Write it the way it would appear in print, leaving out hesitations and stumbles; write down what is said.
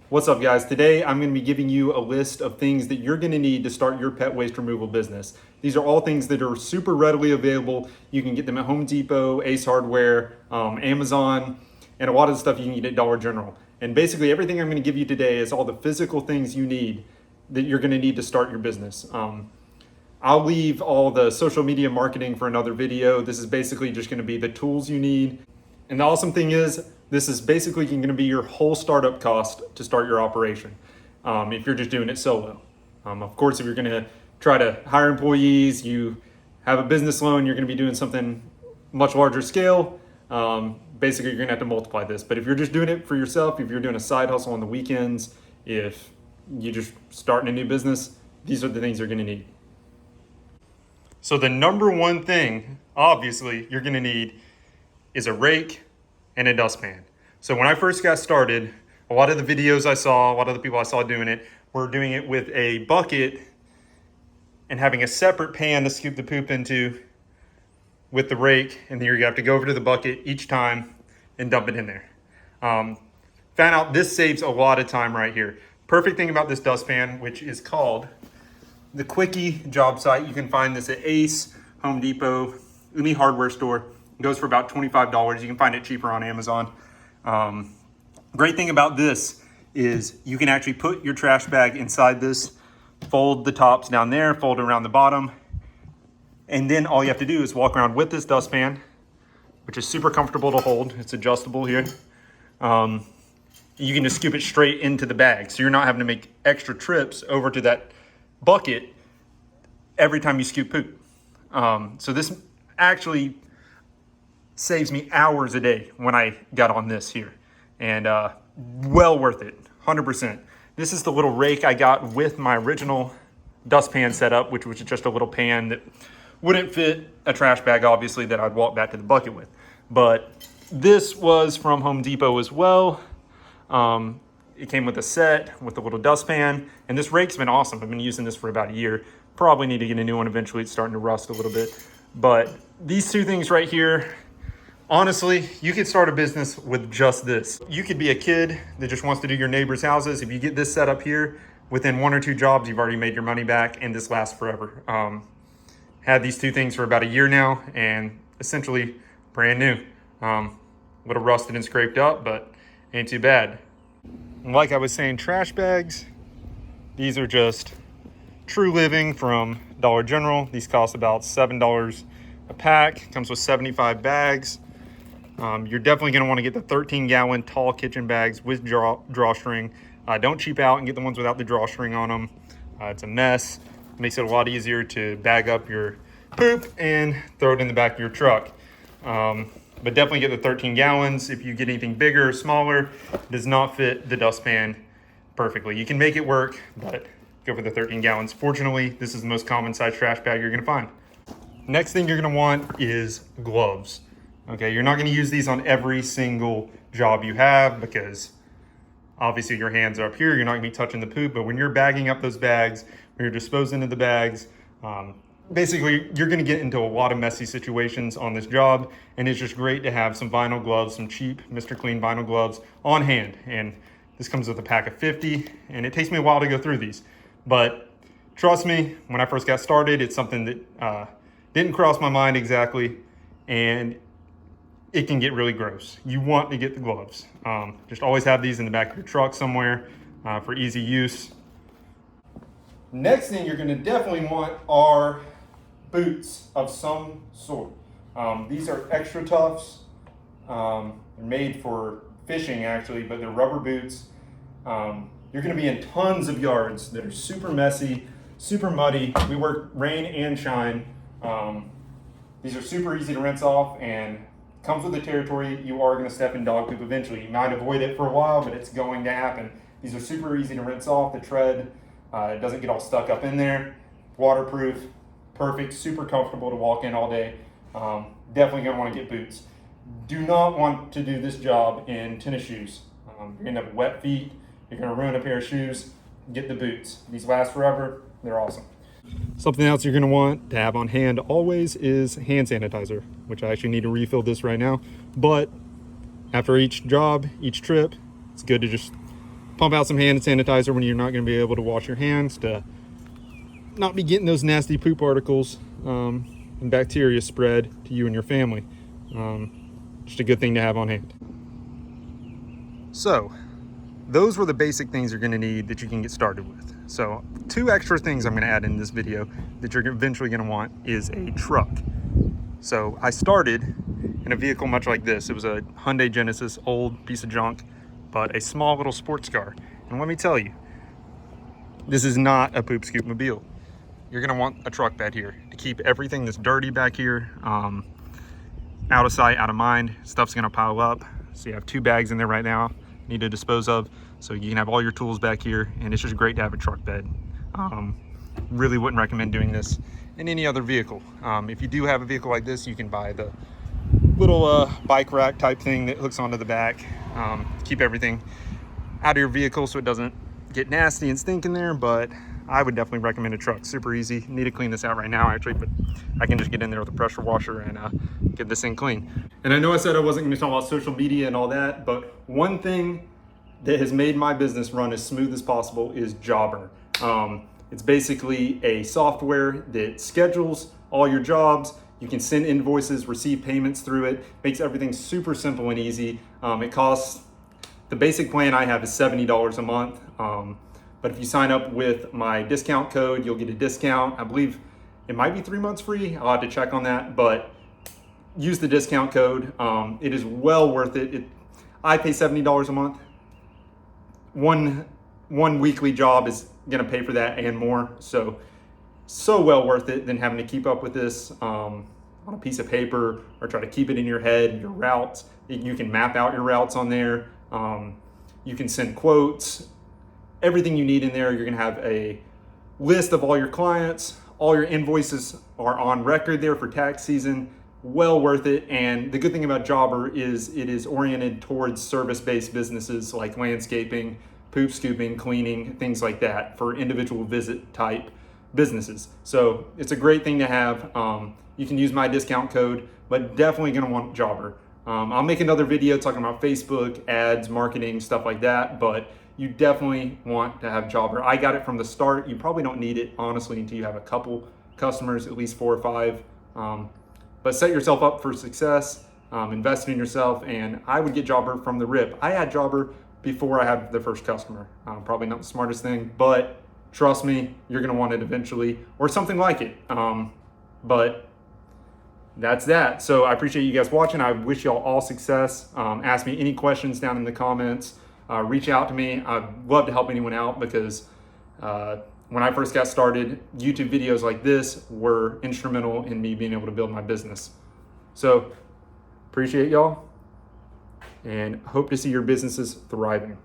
What's up, guys? Today I'm going to be giving you a list of things that you're going to need to start your pet waste removal business. These are all things that are super readily available. You can get them at Home Depot, Ace Hardware, Amazon, and a lot of the stuff you can get at Dollar General. And basically everything I'm going to give you today is all the physical things you need that you're going to need to start your business. I'll leave all the social media marketing for another video. This is basically just going to be the tools you need. And the awesome thing is, this is basically going to be your whole startup cost to start your operation if you're just doing it solo. Of course, if you're going to try to hire employees, you have a business loan, you're going to be doing something much larger scale. Basically, you're going to have to multiply this. But if you're just doing it for yourself, if you're doing a side hustle on the weekends, if you're just starting a new business, these are the things you're going to need. So the number one thing, obviously, you're going to need is a rake and a dustpan. So when I first got started, a lot of the videos I saw, a lot of the people I saw doing it, were doing it with a bucket and having a separate pan to scoop the poop into with the rake, and then you have to go over to the bucket each time and dump it in there. Found out this saves a lot of time right here. Perfect thing about this dustpan, which is called the Quickie Job Site. You can find this at Ace, Home Depot, any hardware store. It goes for about $25. You can find it cheaper on Amazon. Great thing about this is you can actually put your trash bag inside this, fold the tops down there, fold around the bottom, and then all you have to do is walk around with this dustpan, which is super comfortable to hold. It's adjustable here. You can just scoop it straight into the bag, so you're not having to make extra trips over to that bucket every time you scoop poop. So this actually saves me hours a day when I got on this here, and well worth it, 100%. This is the little rake I got with my original dustpan setup, which was just a little pan that wouldn't fit a trash bag, obviously, that I'd walk back to the bucket with. But this was from Home Depot as well. It came with a set with a little dustpan, and this rake's been awesome. I've been using this for about a year. Probably need to get a new one eventually. It's starting to rust a little bit. But these two things right here, honestly, you could start a business with just this. You could be a kid that just wants to do your neighbor's houses. If you get this set up here, within 1 or 2 jobs, you've already made your money back, and this lasts forever. Had these two things for about a year now, and essentially brand new. A little rusted and scraped up, but ain't too bad. Like I was saying, trash bags, these are just True Living from Dollar General. These cost about $7 a pack. Comes with 75 bags. You're definitely going to want to get the 13-gallon tall kitchen bags with drawstring. Don't cheap out and get the ones without the drawstring on them. It's a mess. Makes it a lot easier to bag up your poop and throw it in the back of your truck. But definitely get the 13 gallons. If you get anything bigger or smaller, it does not fit the dustpan perfectly. You can make it work, but go for the 13 gallons. Fortunately, this is the most common size trash bag you're going to find. Next thing you're going to want is gloves. Okay, you're not going to use these on every single job you have because obviously your hands are up here. You're not going to be touching the poop, but when you're bagging up those bags, when you're disposing of the bags, basically you're going to get into a lot of messy situations on this job, and it's just great to have some vinyl gloves, some cheap Mr. Clean vinyl gloves on hand. And this comes with a pack of 50, and it takes me a while to go through these, but trust me, when I first got started, it's something that didn't cross my mind exactly, and it can get really gross. You want to get the gloves. Just always have these in the back of your truck somewhere for easy use. Next thing you're going to definitely want are boots of some sort. These are extra toughs. They're made for fishing actually, but they're rubber boots. You're going to be in tons of yards that are super messy, super muddy. We work rain and shine. These are super easy to rinse off, and comes with the territory. You are going to step in dog poop eventually. You might avoid it for a while, but it's going to happen. These are super easy to rinse off. The tread, it doesn't get all stuck up in there. Waterproof, perfect, super comfortable to walk in all day. Definitely going to want to get boots. Do not want to do this job in tennis shoes. You're going to have wet feet. You're going to ruin a pair of shoes. Get the boots. These last forever. They're awesome. Something else you're going to want to have on hand always is hand sanitizer, which I actually need to refill this right now. But after each job, each trip, it's good to just pump out some hand sanitizer when you're not going to be able to wash your hands, to not be getting those nasty poop particles and bacteria spread to you and your family. Just a good thing to have on hand. So those were the basic things you're going to need that you can get started with. So 2 extra things I'm going to add in this video that you're eventually going to want is a truck. So I started in a vehicle much like this. It was a Hyundai Genesis, old piece of junk, but a small little sports car. And let me tell you, this is not a poop scoop mobile. You're going to want a truck bed here to keep everything that's dirty back here out of sight, out of mind. Stuff's going to pile up. So you have 2 bags in there right now need to dispose of, so you can have all your tools back here, and it's just great to have a truck bed. Really wouldn't recommend doing this in any other vehicle. If you do have a vehicle like this, you can buy the little bike rack type thing that hooks onto the back. Keep everything out of your vehicle so it doesn't get nasty and stink in there, but I would definitely recommend a truck. Super easy. Need to clean this out right now actually, but I can just get in there with a pressure washer and get this thing clean. And I know I said I wasn't going to talk about social media and all that, but one thing that has made my business run as smooth as possible is Jobber. It's basically a software that schedules all your jobs. You can send invoices, receive payments through it, makes everything super simple and easy. It costs, the basic plan I have is $70 a month. But if you sign up with my discount code, you'll get a discount. I believe it might be 3 months free. I'll have to check on that, but use the discount code. It is well worth it. I pay $70 a month. One weekly job is gonna pay for that and more. So well worth it than having to keep up with this on a piece of paper or try to keep it in your head, your routes. You can map out your routes on there. You can send quotes, everything you need in there. You're gonna have a list of all your clients. All your invoices are on record there for tax season. Well worth it. And the good thing about Jobber is it is oriented towards service-based businesses like landscaping, poop scooping, cleaning, things like that, for individual visit type businesses. So it's a great thing to have. You can use my discount code, but definitely gonna want Jobber. I'll make another video talking about Facebook, ads, marketing, stuff like that, but you definitely want to have Jobber. I got it from the start. You probably don't need it, honestly, until you have a couple customers, at least 4 or 5. But set yourself up for success, invest in yourself, and I would get Jobber from the rip. I had Jobber before I had the first customer. Probably not the smartest thing, but trust me, you're gonna want it eventually, or something like it. But that's that. So I appreciate you guys watching. I wish y'all all success. Ask me any questions down in the comments. Reach out to me. I'd love to help anyone out because when I first got started, YouTube videos like this were instrumental in me being able to build my business. So appreciate y'all and hope to see your businesses thriving.